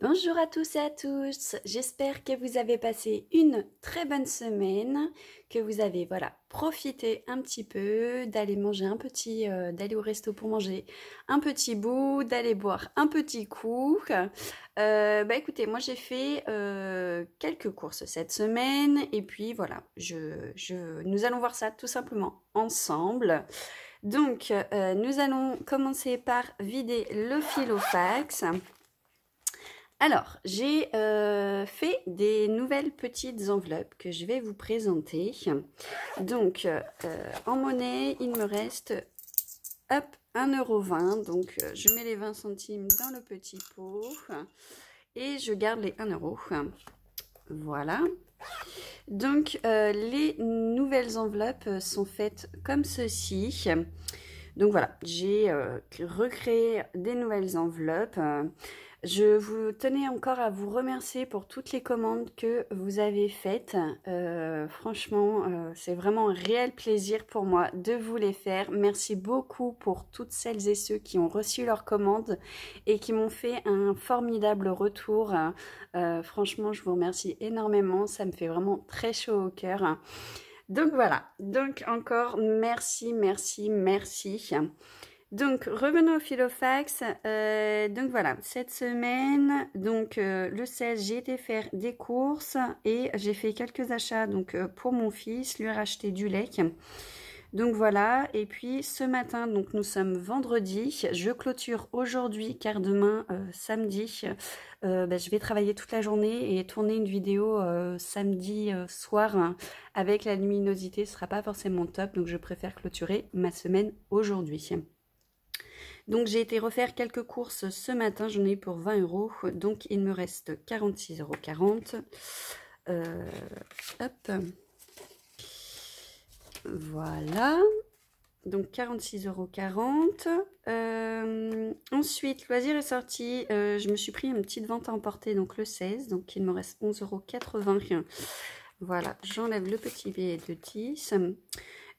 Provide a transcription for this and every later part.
Bonjour à tous et à tous, j'espère que vous avez passé une très bonne semaine, que vous avez profité un petit peu, d'aller manger d'aller au resto pour manger un petit bout, d'aller boire un petit coup. Écoutez, moi j'ai fait quelques courses cette semaine et puis voilà, nous allons voir ça tout simplement ensemble. Donc nous allons commencer par vider le Filofax. Alors, j'ai fait des nouvelles petites enveloppes que je vais vous présenter. Donc, en monnaie, il me reste, hop, 1,20 €. Donc, je mets les 20 centimes dans le petit pot et je garde les 1 €. Voilà. Donc, les nouvelles enveloppes sont faites comme ceci. Donc voilà, j'ai recréé des nouvelles enveloppes. Je vous tenais encore à vous remercier pour toutes les commandes que vous avez faites. Franchement, c'est vraiment un réel plaisir pour moi de vous les faire. Merci beaucoup pour toutes celles et ceux qui ont reçu leurs commandes et qui m'ont fait un formidable retour. Franchement, je vous remercie énormément. Ça me fait vraiment très chaud au cœur. Donc voilà, donc encore merci, merci, merci. Donc revenons au Filofax. Donc voilà, cette semaine, donc le 16, j'ai été faire des courses et j'ai fait quelques achats donc pour mon fils, lui racheter du lait. Donc voilà, et puis ce matin, donc nous sommes vendredi, je clôture aujourd'hui car demain, samedi, je vais travailler toute la journée et tourner une vidéo samedi soir hein, avec la luminosité, ce sera pas forcément top, donc je préfère clôturer ma semaine aujourd'hui. Donc j'ai été refaire quelques courses ce matin, j'en ai eu pour 20 €, donc il me reste 46,40 €. Hop. Voilà, donc 46,40 €. Ensuite, loisir est sorti. Je me suis pris une petite vente à emporter, donc le 16, donc il me reste 11,80 €. Voilà, j'enlève le petit billet de 10.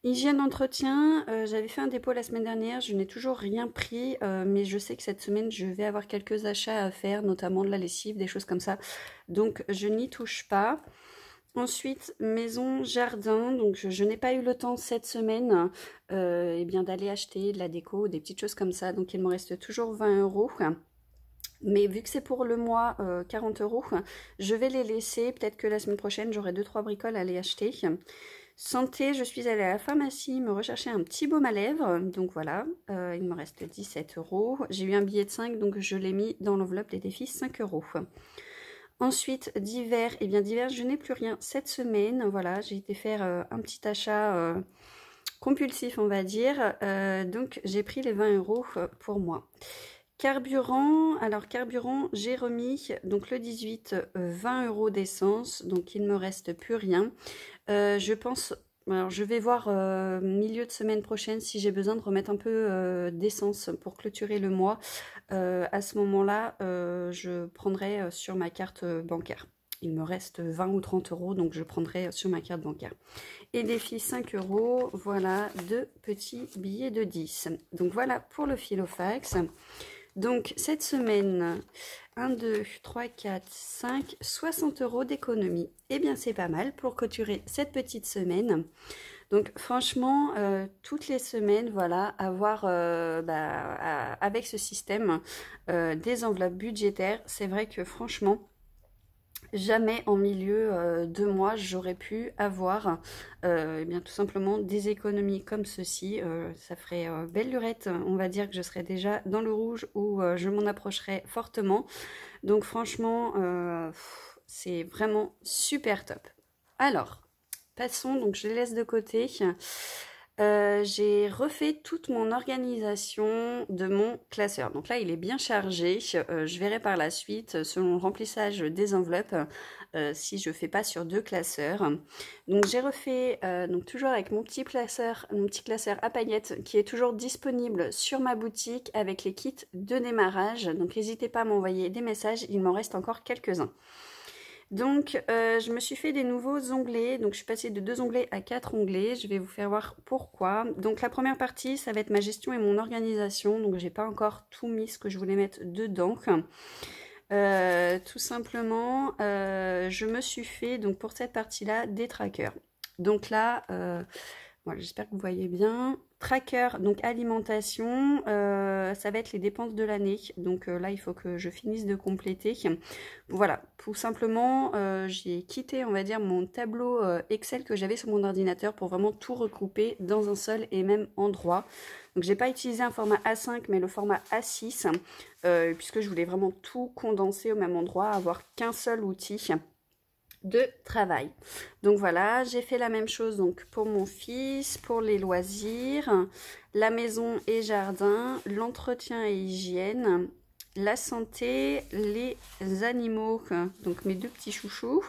Hygiène d'entretien, j'avais fait un dépôt la semaine dernière, je n'ai toujours rien pris, mais je sais que cette semaine, je vais avoir quelques achats à faire, notamment de la lessive, des choses comme ça. Donc, je n'y touche pas. Ensuite, maison, jardin, donc je n'ai pas eu le temps cette semaine d'aller acheter de la déco, des petites choses comme ça, donc il me reste toujours 20 €. Mais vu que c'est pour le mois 40 €, je vais les laisser, peut-être que la semaine prochaine, j'aurai 2-3 bricoles à aller acheter. Santé, je suis allée à la pharmacie me rechercher un petit baume à lèvres, donc voilà, il me reste 17 €. J'ai eu un billet de 5, donc je l'ai mis dans l'enveloppe des défis 5 €. Ensuite, d'hiver, et bien d'hiver, je n'ai plus rien cette semaine. Voilà, j'ai été faire un petit achat compulsif, on va dire. Donc, j'ai pris les 20 € pour moi. Carburant, alors carburant, j'ai remis, donc le 18, 20 € d'essence. Donc, il ne me reste plus rien. Je pense... Alors, je vais voir milieu de semaine prochaine si j'ai besoin de remettre un peu d'essence pour clôturer le mois. À ce moment-là, je prendrai sur ma carte bancaire. Il me reste 20 ou 30 €, donc je prendrai sur ma carte bancaire. Et défi 5 €, voilà, 2 petits billets de 10. Donc voilà pour le Filofax. Donc cette semaine, 1, 2, 3, 4, 5, 60 € d'économie. Eh bien c'est pas mal pour clôturer cette petite semaine. Donc franchement, toutes les semaines, voilà, avoir avec ce système des enveloppes budgétaires, c'est vrai que franchement, jamais en milieu de mois j'aurais pu avoir tout simplement des économies comme ceci. Ça ferait belle lurette, on va dire que je serais déjà dans le rouge ou je m'en approcherais fortement. Donc franchement, c'est vraiment super top. Alors, passons, donc je les laisse de côté. J'ai refait toute mon organisation de mon classeur. Donc là, il est bien chargé. Je verrai par la suite, selon le remplissage des enveloppes, si je fais pas sur 2 classeurs. Donc j'ai refait, donc toujours avec mon petit classeur à paillettes qui est toujours disponible sur ma boutique avec les kits de démarrage. Donc n'hésitez pas à m'envoyer des messages, il m'en reste encore quelques-uns. Donc, je me suis fait des nouveaux onglets. Donc, je suis passée de 2 onglets à 4 onglets. Je vais vous faire voir pourquoi. Donc, la première partie, ça va être ma gestion et mon organisation. Donc, j'ai pas encore tout mis ce que je voulais mettre dedans. Tout simplement, je me suis fait, donc pour cette partie-là, des trackers. Donc là, voilà, j'espère que vous voyez bien. Tracker, donc alimentation, ça va être les dépenses de l'année. Donc là, il faut que je finisse de compléter. Voilà, tout simplement, j'ai quitté, on va dire, mon tableau Excel que j'avais sur mon ordinateur pour vraiment tout regrouper dans un seul et même endroit. Donc j'ai pas utilisé un format A5, mais le format A6, puisque je voulais vraiment tout condenser au même endroit, avoir qu'un seul outil de travail. Donc voilà, j'ai fait la même chose donc pour mon fils, pour les loisirs, la maison et jardin, l'entretien et hygiène, la santé, les animaux, donc mes deux petits chouchous,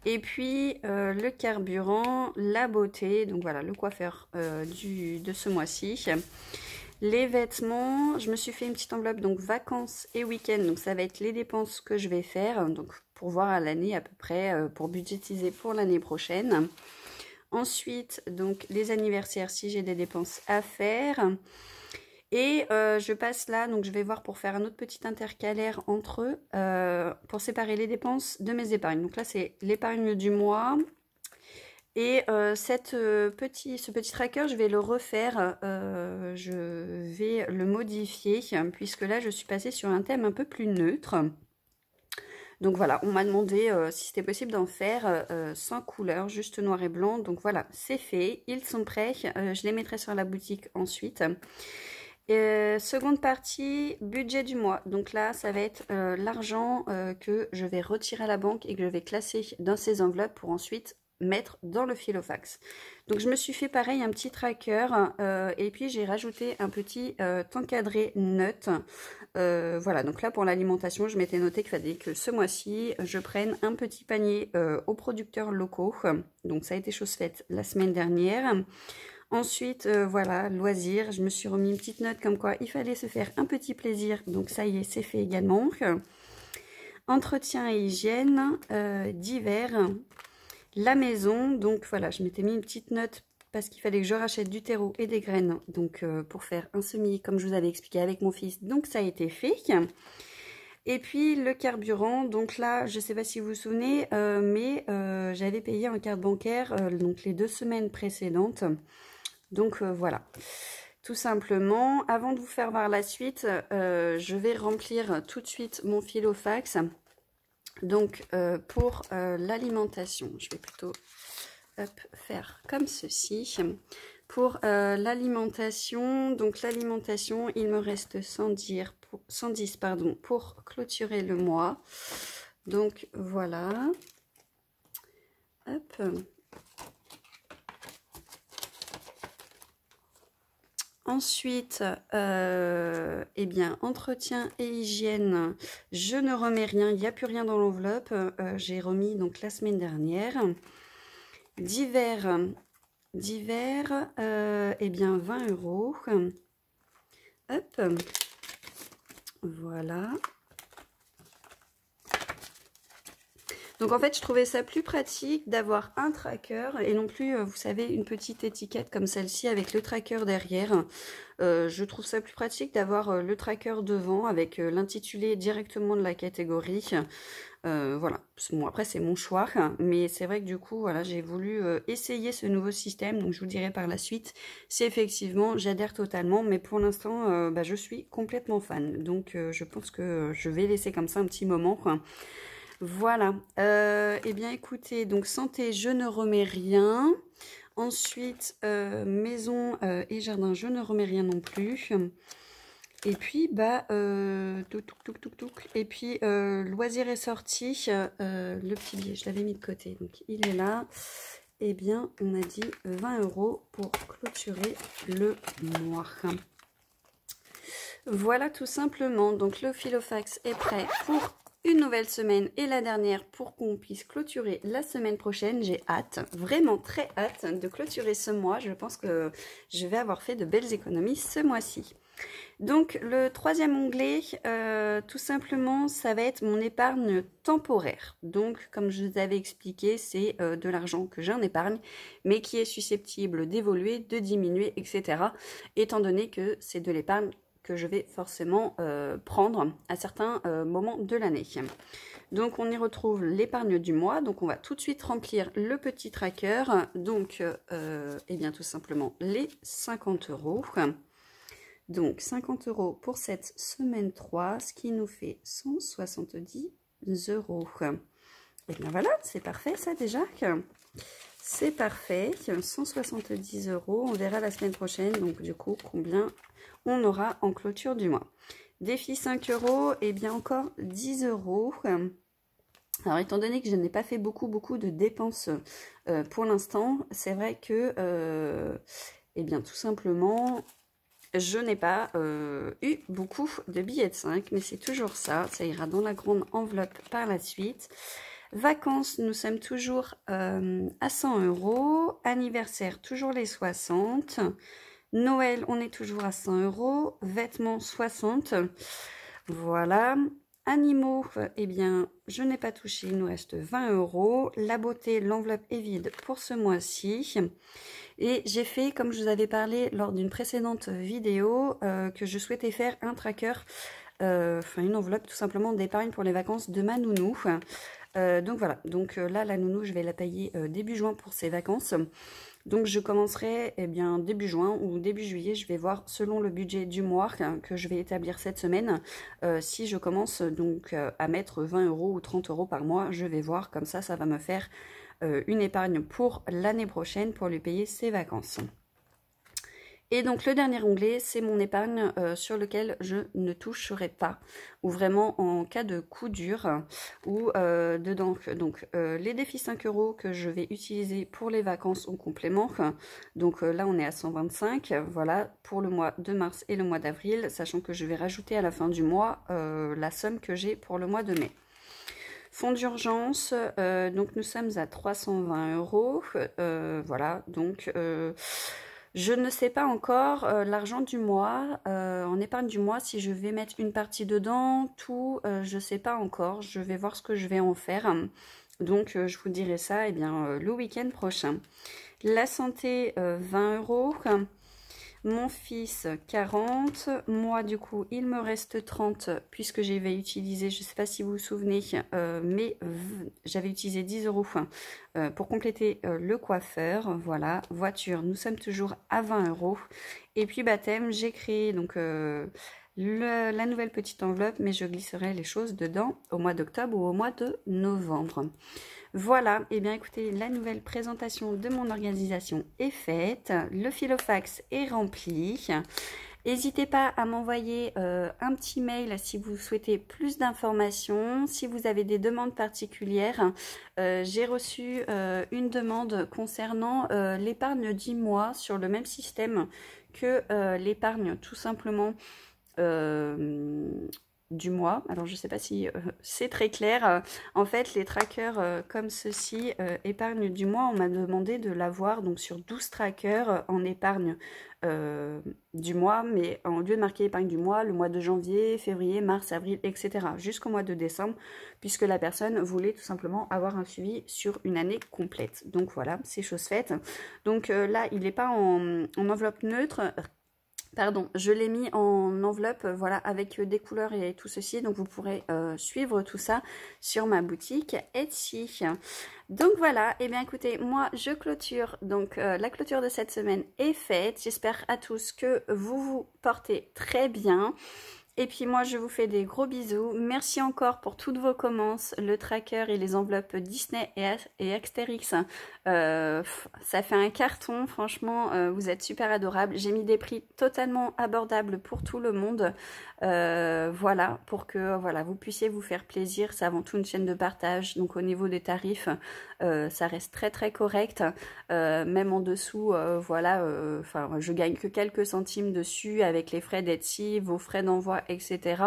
et puis le carburant, la beauté, donc voilà le coiffeur de ce mois-ci. Les vêtements, je me suis fait une petite enveloppe, donc vacances et week-end, donc ça va être les dépenses que je vais faire, donc pour voir à l'année à peu près, pour budgétiser pour l'année prochaine. Ensuite, donc les anniversaires si j'ai des dépenses à faire. Et je passe là, donc je vais voir pour faire un autre petit intercalaire entre eux, pour séparer les dépenses de mes épargnes. Donc là, c'est l'épargne du mois. Et ce petit tracker, je vais le refaire, je vais le modifier, puisque là, je suis passée sur un thème un peu plus neutre. Donc voilà, on m'a demandé si c'était possible d'en faire sans couleur, juste noir et blanc. Donc voilà, c'est fait, ils sont prêts, je les mettrai sur la boutique ensuite. Seconde partie, budget du mois. Donc là, ça va être l'argent que je vais retirer à la banque et que je vais classer dans ces enveloppes pour ensuite mettre dans le filofax. Donc je me suis fait pareil un petit tracker et puis j'ai rajouté un petit encadré notes. Voilà, donc là pour l'alimentation, je m'étais noté qu'il fallait que ce mois-ci, je prenne un petit panier aux producteurs locaux. Donc ça a été chose faite la semaine dernière. Ensuite, voilà, loisirs, je me suis remis une petite note comme quoi il fallait se faire un petit plaisir. Donc ça y est, c'est fait également. Entretien et hygiène, divers. La maison, donc voilà, je m'étais mis une petite note parce qu'il fallait que je rachète du terreau et des graines, donc pour faire un semis comme je vous avais expliqué avec mon fils, donc ça a été fait. Et puis le carburant, donc là, je ne sais pas si vous vous souvenez, mais j'avais payé en carte bancaire donc les 2 semaines précédentes. Donc voilà, tout simplement, avant de vous faire voir la suite, je vais remplir tout de suite mon filofax. Donc pour l'alimentation, je vais plutôt faire comme ceci. Pour l'alimentation, donc l'alimentation, il me reste 110 pardon, pour clôturer le mois. Donc voilà. Hop. Ensuite, eh bien, entretien et hygiène, je ne remets rien, il n'y a plus rien dans l'enveloppe. J'ai remis donc la semaine dernière. Divers, eh bien, 20 €. Hop, voilà. Donc en fait, je trouvais ça plus pratique d'avoir un tracker et non plus, vous savez, une petite étiquette comme celle-ci avec le tracker derrière. Je trouve ça plus pratique d'avoir le tracker devant avec l'intitulé directement de la catégorie. Voilà, bon, après c'est mon choix, mais c'est vrai que du coup, voilà, j'ai voulu essayer ce nouveau système. Donc je vous dirai par la suite si effectivement j'adhère totalement, mais pour l'instant, je suis complètement fan. Donc je pense que je vais laisser comme ça un petit moment, quoi. Voilà, eh bien écoutez, donc santé, je ne remets rien. Ensuite, maison et jardin, je ne remets rien non plus. Et puis, et puis, loisirs et sorties, le petit billet, je l'avais mis de côté, donc il est là. Eh bien, on a dit 20 € pour clôturer le mois. Voilà tout simplement, donc le filofax est prêt pour une nouvelle semaine et la dernière pour qu'on puisse clôturer la semaine prochaine. J'ai hâte, vraiment très hâte de clôturer ce mois. Je pense que je vais avoir fait de belles économies ce mois-ci. Donc le troisième onglet, tout simplement, ça va être mon épargne temporaire. Donc comme je vous avais expliqué, c'est de l'argent que j'ai en épargne, mais qui est susceptible d'évoluer, de diminuer, etc. Étant donné que c'est de l'épargne que je vais forcément prendre à certains moments de l'année. Donc on y retrouve l'épargne du mois, donc on va tout de suite remplir le petit tracker, donc et bien tout simplement les 50 €. Donc 50 € pour cette semaine 3, ce qui nous fait 170 €. Et bien voilà, c'est parfait ça déjà. C'est parfait, 170 €. On verra la semaine prochaine, donc du coup, combien on aura en clôture du mois. Défi 5 €, et bien encore 10 €. Alors, étant donné que je n'ai pas fait beaucoup de dépenses pour l'instant, c'est vrai que, et bien tout simplement, je n'ai pas eu beaucoup de billets de 5, mais c'est toujours ça. Ça ira dans la grande enveloppe par la suite. Vacances, nous sommes toujours à 100 €. Anniversaire, toujours les 60. Noël, on est toujours à 100 €. Vêtements, 60. Voilà. Animaux, eh bien, je n'ai pas touché. Il nous reste 20 €. La beauté, l'enveloppe est vide pour ce mois-ci. Et j'ai fait, comme je vous avais parlé lors d'une précédente vidéo, que je souhaitais faire un tracker, enfin une enveloppe tout simplement d'épargne pour les vacances de ma nounou. Donc voilà, donc là la nounou je vais la payer début juin pour ses vacances. Donc je commencerai bien début juin ou début juillet, je vais voir selon le budget du mois que je vais établir cette semaine. Si je commence donc à mettre 20 € ou 30 € par mois, je vais voir, comme ça va me faire une épargne pour l'année prochaine pour lui payer ses vacances. Et donc le dernier onglet, c'est mon épargne sur lequel je ne toucherai pas, ou vraiment en cas de coup dur, ou dedans. Donc les défis 5 € que je vais utiliser pour les vacances en complément. Donc là on est à 125, voilà, pour le mois de mars et le mois d'avril, sachant que je vais rajouter à la fin du mois la somme que j'ai pour le mois de mai. Fonds d'urgence, donc nous sommes à 320 €, voilà, donc... je ne sais pas encore l'argent du mois, en épargne du mois, si je vais mettre une partie dedans, tout, je ne sais pas encore. Je vais voir ce que je vais en faire. Donc, je vous dirai ça le week-end prochain. La santé, 20 €. Mon fils, 40. Moi, du coup, il me reste 30 puisque j'avais utilisé, je ne sais pas si vous vous souvenez, mais j'avais utilisé 10 € pour compléter le coiffeur. Voilà, voiture, nous sommes toujours à 20 €. Et puis baptême, j'ai créé donc la nouvelle petite enveloppe, mais je glisserai les choses dedans au mois d'octobre ou au mois de novembre. Voilà, et bien écoutez, la nouvelle présentation de mon organisation est faite, le filofax est rempli. N'hésitez pas à m'envoyer un petit mail si vous souhaitez plus d'informations, si vous avez des demandes particulières. J'ai reçu une demande concernant l'épargne 10 mois sur le même système que l'épargne tout simplement du mois. Alors je ne sais pas si c'est très clair. En fait, les trackers comme ceci, épargne du mois, on m'a demandé de l'avoir donc sur 12 trackers en épargne du mois, mais au lieu de marquer épargne du mois, le mois de janvier, février, mars, avril, etc. jusqu'au mois de décembre, puisque la personne voulait tout simplement avoir un suivi sur une année complète. Donc voilà, c'est chose faite. Donc là, il n'est pas en enveloppe neutre. Pardon, je l'ai mis en enveloppe, voilà, avec des couleurs et tout ceci. Donc, vous pourrez suivre tout ça sur ma boutique Etsy. Donc, voilà. Et bien, écoutez, moi, je clôture. Donc, la clôture de cette semaine est faite. J'espère à tous que vous vous portez très bien. Et puis moi, je vous fais des gros bisous. Merci encore pour toutes vos commences, le tracker et les enveloppes Disney et Astérix. Ça fait un carton, franchement, vous êtes super adorables. J'ai mis des prix totalement abordables pour tout le monde. Voilà, pour que voilà, vous puissiez vous faire plaisir. C'est avant tout une chaîne de partage. Donc au niveau des tarifs, ça reste très très correct. Même en dessous, voilà, je gagne que quelques centimes dessus avec les frais d'Etsy, vos frais d'envoi, etc.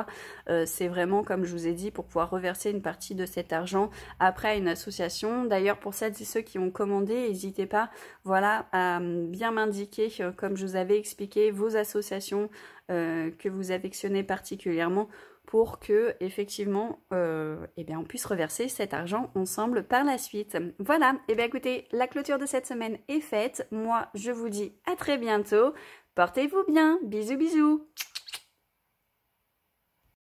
C'est vraiment, comme je vous ai dit, pour pouvoir reverser une partie de cet argent après à une association. D'ailleurs, pour celles et ceux qui ont commandé, n'hésitez pas, voilà, à bien m'indiquer, comme je vous avais expliqué, vos associations que vous affectionnez particulièrement pour que effectivement on puisse reverser cet argent ensemble par la suite. Voilà, et bien écoutez, la clôture de cette semaine est faite. Moi, je vous dis à très bientôt. Portez-vous bien. Bisous, bisous.